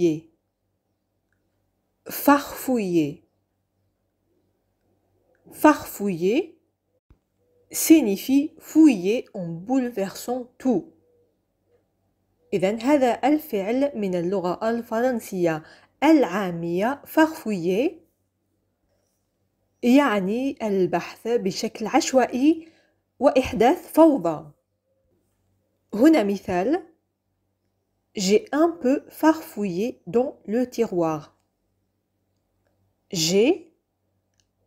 farfouiller, farfouiller. Farfouiller signifie fouiller en bouleversant tout. إذن هذا الفعل من اللغة الفرنسية العامية farfouiller يعني البحث بشكل عشوائي وإحداث فوضى. هنا مثال: J'ai un peu farfouillé dans le tiroir. J'ai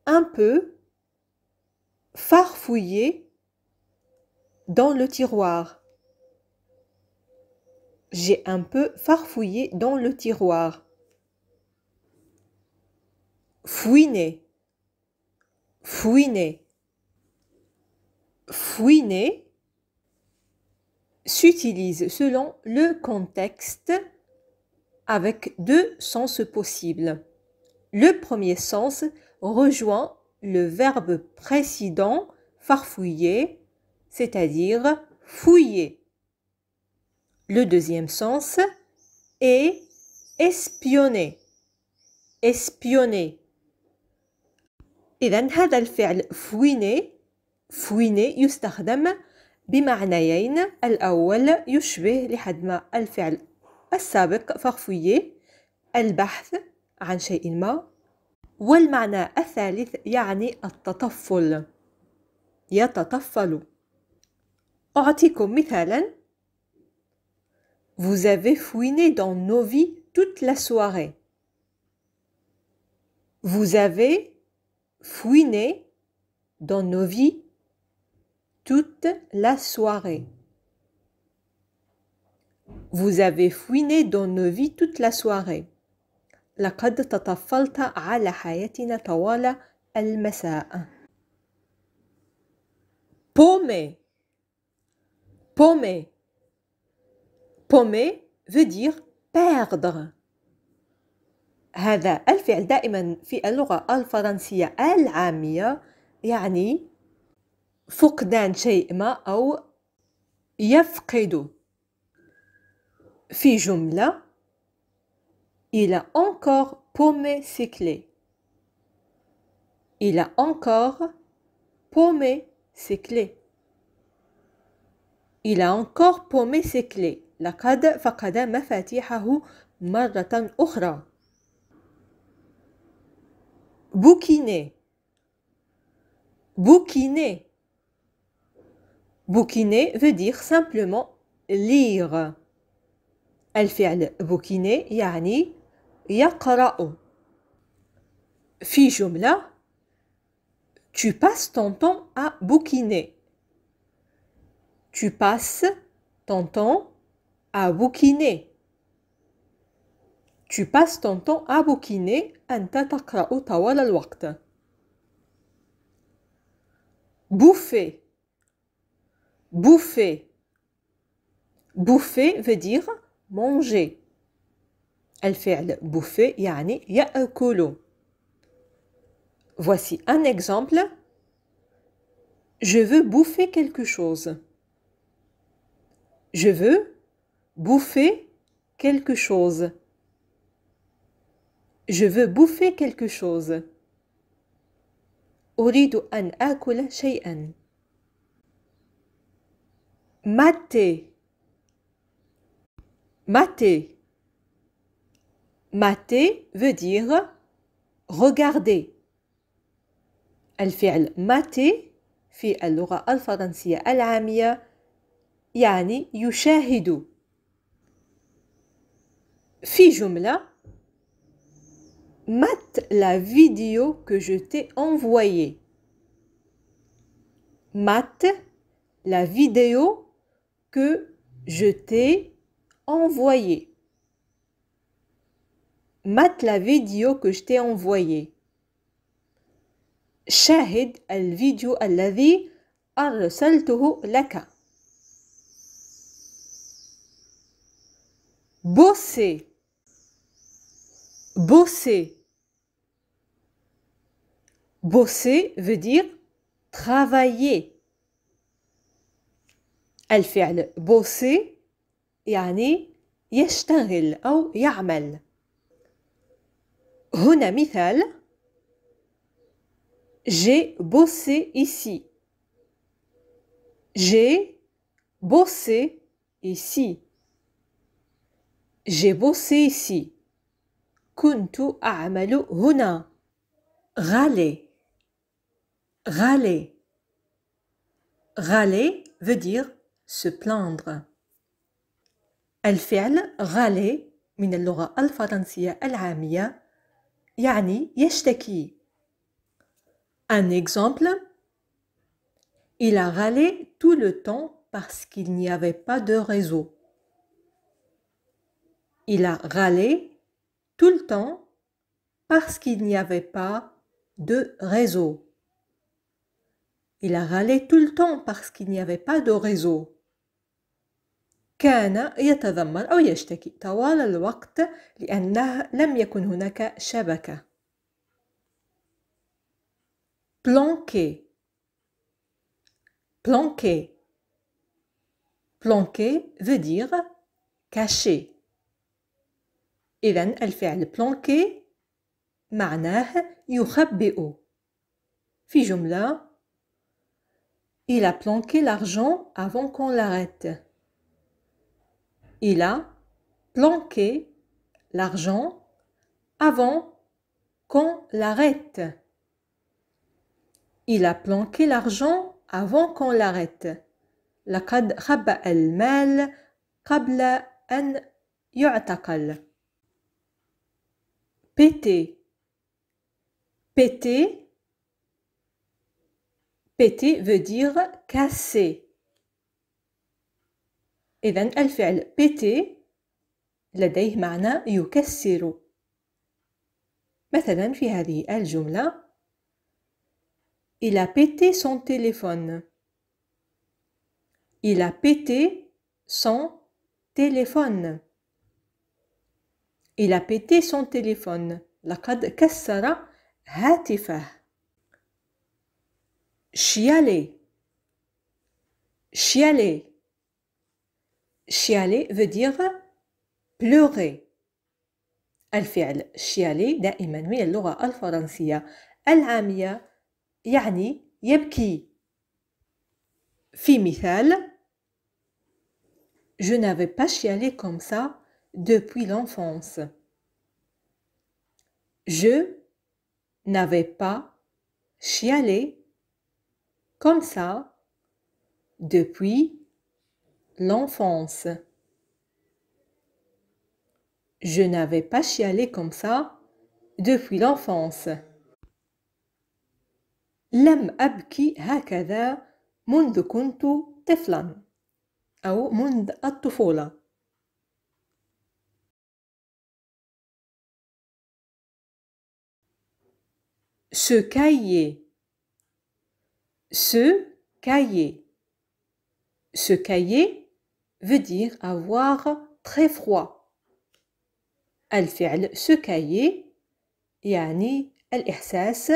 un peu farfouillé dans le tiroir. J'ai un peu farfouillé dans le tiroir. Fouiner, fouiner. Fouiner s'utilise selon le contexte avec deux sens possibles. Le premier sens rejoint le verbe précédent farfouiller, c'est-à-dire fouiller. Le deuxième sens est espionner, espionner. إذن هذا الفعل fouiner يستخدم بمعنيين. الأول يشبه لحد ما الفعل السابق farfouiller البحث عن شيء ما، والمعنى الثالث يعني التطفل، يتطفل. أعطيكم مثالا: Vous avez fouiné dans nos vies toute la soirée. Vous avez fouiné dans nos vies toute la soirée. Vous avez fouiné dans nos vies toute la soirée. لقد تطفلت على حياتنا طوال المساء. Paumer. Paumer. Paumer veut dire perdre. هذا الفعل دائما في اللغة الفرنسية العامية يعني فقدان شيء ما أو يفقد. في جملة: Il a encore paumé ses clés. Il a encore paumé ses clés. Il a encore paumé ses clés. لقد فقد مفاتيحه مرة أخرى. Bouquiner. Bouquiner. Bouquiner veut dire simplement lire. الفعل bouquiner يعني يقرأ. في جملة: Tu passes ton temps à bouquiner. Tu passes ton temps à bouquiner. Tu passes ton temps à bouquiner. أنت تقرأ طوال الوقت. Bouffer. Bouffer. Bouffer veut dire manger. الفعل bouffer يعني يأكل. Voici un exemple. Je veux bouffer quelque chose. Je veux bouffer quelque chose. Je veux bouffer quelque chose. أريد أن آكل شيئا. Mater. Mater. Mater veut dire regarder. الفعل mater في اللغة الفرنسية العامية يعني يشاهد. في جملة: Mate la vidéo que je t'ai envoyée. Mate la vidéo que je t'ai envoyée. Mate la vidéo que je t'ai envoyée. شاهد الفيديو الذي أرسلته لك. Bosser. Bosser. Bosser veut dire travailler. الفعل bosser يعني يشتغل أو يعمل. هنا مثال J'ai bossé ici. J'ai bossé ici. J'ai bossé ici. كنت أعمل هنا. Râler. Râler. Râler veut dire se plaindre. الفعل râler من اللغة الفرنسية العامية يعني يشتكي. Un exemple, il a râlé tout le temps parce qu'il n'y avait pas de réseau. Il a râlé tout le temps parce qu'il n'y avait pas de réseau. Il a râlé tout le temps parce qu'il n'y avait pas de réseau. كان يتذمر أو يشتكي طوال الوقت لأنه لم يكن هناك شبكة. Planquer. Planquer. Planquer veut dire cacher. إذن الفعل planquer معناه يخبئ. في جملة Il a planqué l'argent avant qu'on l'arrête. Il a planqué l'argent avant qu'on l'arrête. Il a planqué l'argent avant qu'on l'arrête. لقد خبأ المال قبل أن يعتقل. Péter. Péter. Péter veut dire casser. إذن الفعل péter لديه معنى يكسر. مثلا في هذه الجملة Il a pété son téléphone. Il a pété son téléphone. Il a pété son téléphone. لقد كسر هاتفه. Chialer. Chialer. Chialer veut dire pleurer. الفعل chialer دائما من اللغة الفرنسية العامية يعني يبكي. في مثال Je n'avais pas chialé comme ça depuis l'enfance. Je n'avais pas chialé comme ça depuis l'enfance. Je n'avais pas chialé comme ça depuis l'enfance. لم أبكي هكذا منذ كنت طفلا أو منذ الطفولة. Se cailler. Se cailler. Se cailler veut dire avoir très froid. الفعل se cailler يعني الإحساس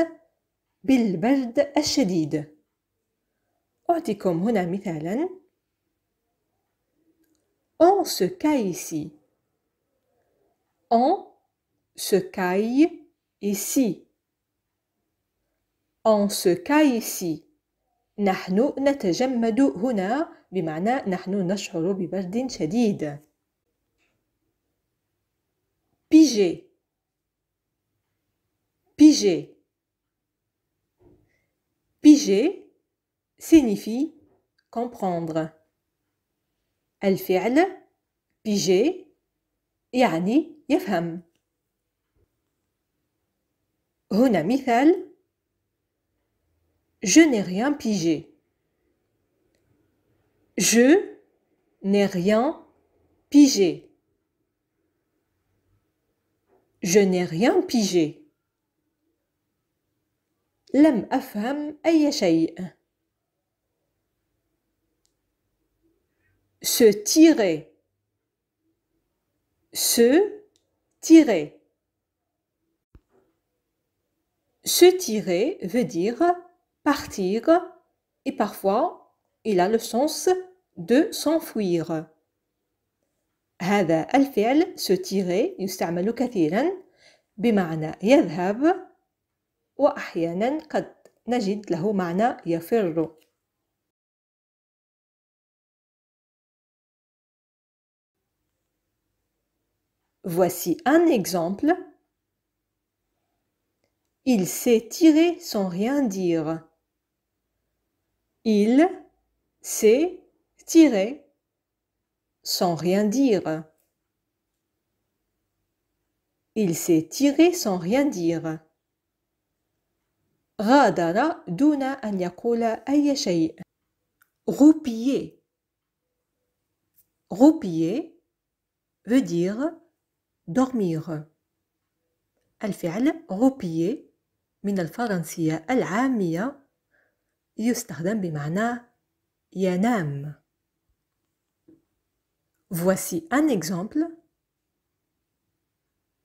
بالبرد الشديد. أعطيكم هنا مثالا On se caille ici. On se caille ici. On se caille ici. نحن نتجمد هنا بمعنى نحن نشعر ببرد شديد. Piger. Piger. Piger signifie comprendre. الفعل piger يعني يفهم. هنا مثال Je n'ai rien pigé. Je n'ai rien pigé. Je n'ai rien pigé. لم أفهم أي شيء. Se tirer. Se tirer. Se tirer veut dire partir et parfois il a le sens de s'enfuir. هذا الفعل se tirer يستعمل كثيرا بمعنى يذهب، وأحيانا قد نجد له معنى يفر. Voici un exemple. Il s'est tiré sans rien dire. Il s'est tiré sans rien dire. Il s'est tiré sans rien dire. غادر دون أن يقول أي شيء. Roupiller. Roupiller veut dire dormir. الفعل roupiller من الفرنسية العامية يستخدم بمعنى ينام. Voici un exemple.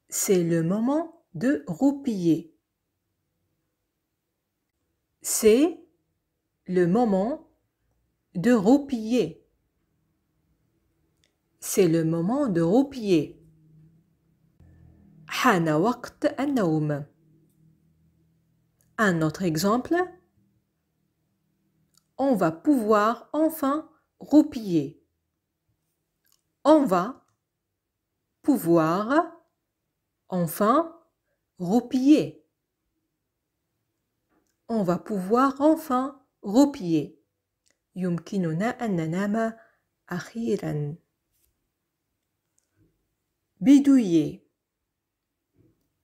C'est le moment de roupiller. C'est le moment de roupiller. C'est le moment de roupiller. حان وقت النوم. Un autre exemple. On va pouvoir enfin roupiller. On va pouvoir enfin roupiller. On va pouvoir enfin roupiller. يمكننا أن ننام أخيراً. Bidouiller.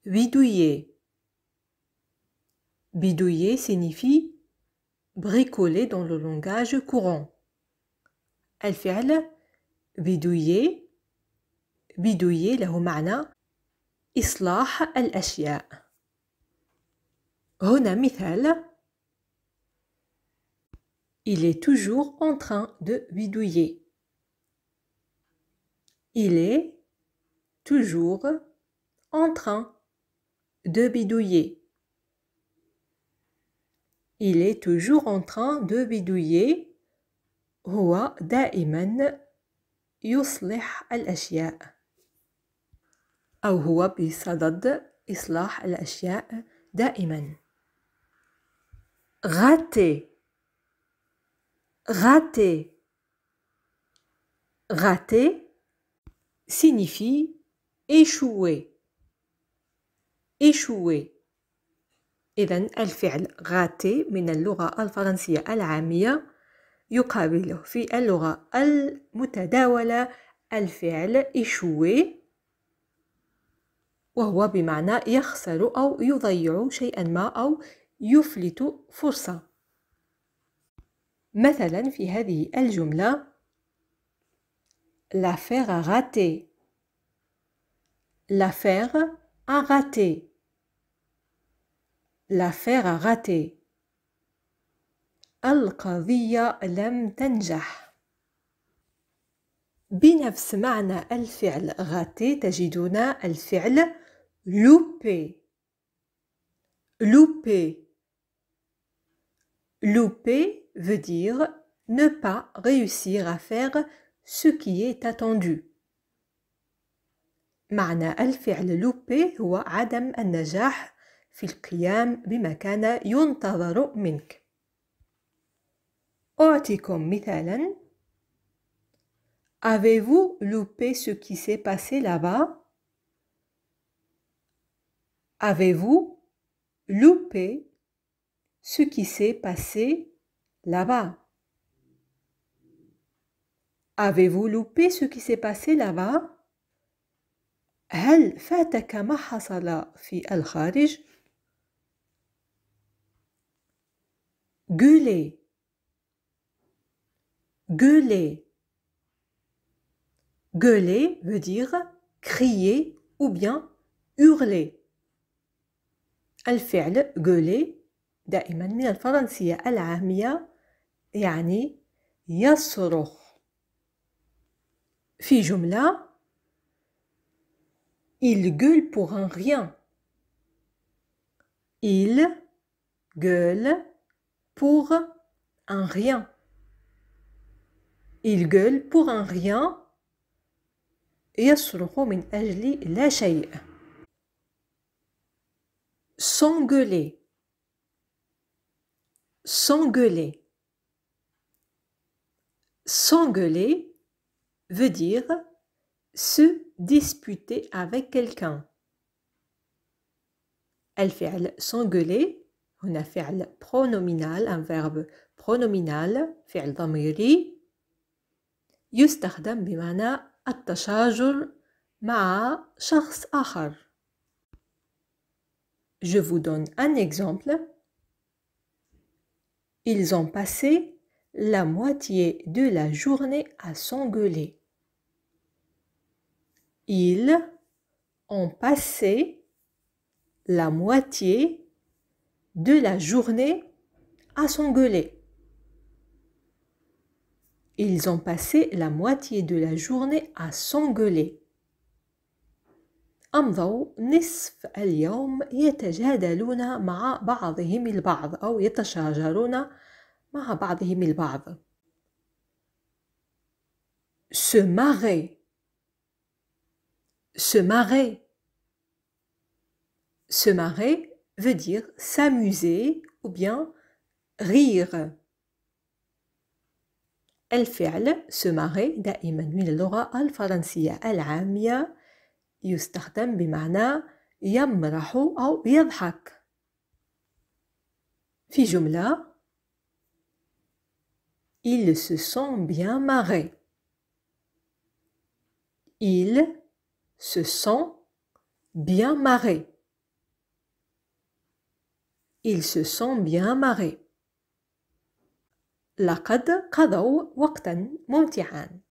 Bidouiller. Bidouiller signifie bricoler dans le langage courant. الفعل bidouiller. Bidouiller له معنى إصلاح الأشياء. هنا مثال. Il est toujours en train de bidouiller. Il est toujours en train de bidouiller. Il est toujours en train de bidouiller. هو دائما يصلح الأشياء. أو هو بصدد إصلاح الأشياء دائما. Rater. Rater. Rater signifie échouer. échouer. إذن الفعل rater من اللغة الفرنسية العامية يقابله في اللغة المتداولة الفعل échouer، وهو بمعنى يخسر أو يضيع شيئا ما أو يفلت فرصة. مثلا في هذه الجملة l'affaire a raté. L'affaire a raté. L'affaire a raté. القضية لم تنجح. بنفس معنى الفعل raté تجدون الفعل louper. Louper. Louper veut dire ne pas réussir à faire ce qui est attendu. معنى الفعل louper هو عدم النجاح في القيام بما كان ينتظر منك. أعطيكم مثالا. Avez-vous loupé ce qui s'est passé là-bas? Avez-vous loupé ce qui s'est passé là-bas? Avez-vous loupé ce qui s'est passé là-bas? هل فاتك ما حصل في الخارج؟ Gueuler. Gueuler. Gueuler veut dire crier ou bien hurler. الفعل gueuler دائما من الفرنسية العامية يعني يصرخ. في جملة il gueule pour un rien. Il gueule pour un rien. Il gueule pour un rien. يصرخ من أجل لا شيء. s'engueuler, s'engueuler. S'engueuler veut dire se disputer avec quelqu'un. الفعل s'engueuler هنا فعل pronominal un verbe pronominal فعل ضميري يستخدم بمعنى التشاجر مع شخص آخر. Je vous donne un exemple. Ils ont passé la moitié de la journée à s'engueuler. Ils ont passé la moitié de la journée à s'engueuler. Ils ont passé la moitié de la journée à s'engueuler. أمضوا نصف اليوم يتجادلون مع بعضهم البعض أو يتشاجرون مع بعضهم البعض. Se marrer. Se marrer. Se marrer veut dire s'amuser ou bien rire. الفعل se marrer دائما من اللغة الفرنسية العامية يستخدم بمعنى يمرح أو يضحك. في جملة Ils se sont bien marrés. Ils se sont bien marrés. Ils se sont bien marrés. لقد قضوا وقتا ممتعا.